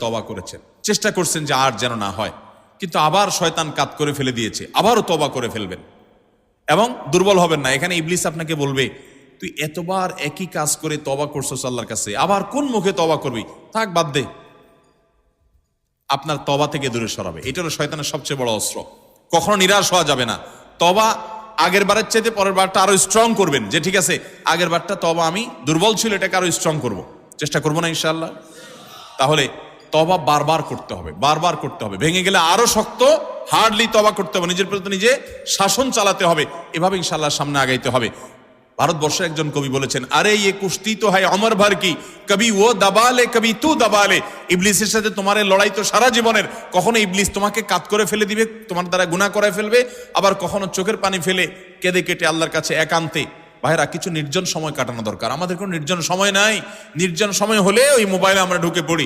তওবা করেছেন, চেষ্টা করছেন যে আর যেন না হয়, কিন্তু আবার শয়তান কাত করে ফেলে দিয়েছে, আবারও তওবা করে ফেলবেন এবং দুর্বল হবেন না। এখানে ইবলিস আপনাকে বলবে, তুই এতবার একই কাজ করে তওবা করছস আল্লাহর কাছে, আবার কোন মুখে তওবা করবি, থাক বাদ দে। আপনার তওবা থেকে দূরে সরাবে। এটা হলো শয়তানের সবচেয়ে বড় অস্ত্র। কখনো নিরাশ হওয়া যাবে না। তওবা আগের বারের চাইতে পরের বারটা আরো স্ট্রং করবেন, যে ঠিক আছে আগের বারটা তওবা আমি দুর্বল ছিল, এটাকে আরো স্ট্রং করব, চেষ্টা করবো না ইনশাআল্লাহ। তাহলে তওবা বারবার করতে হবে, বারবার করতে হবে। ভেঙে গেলে আরো শক্ত হার্ডলি তওবা করতে হবে, নিজের প্রতি নিজে শাসন চালাতে হবে। এভাবে ইনশাআল্লাহ সামনে আগাইতে হবে। ভারতবর্ষের একজন কবি বলেছেন, আরে ইয়ে কুস্তি তো হয় অমর ভর কি, কবি ও দাবালে কবি তু দাবালে। ইবলিসের সাথে তোমার এই লড়াই তো সারা জীবনের। কখনো ইবলিস তোমাকে কাত করে ফেলে দিবে, তোমার দ্বারা গুনাহ করায় ফেলবে, আবার কখনো চোখের পানি ফেলে কেঁদে কেটে আল্লাহর কাছে একান্তে। ভাইরা, কিছু নির্জন সময় কাটানো দরকার। আমাদের কোনো নির্জন সময় নাই। নির্জন সময় হলে ওই মোবাইলে আমরা ঢুকে পড়ি।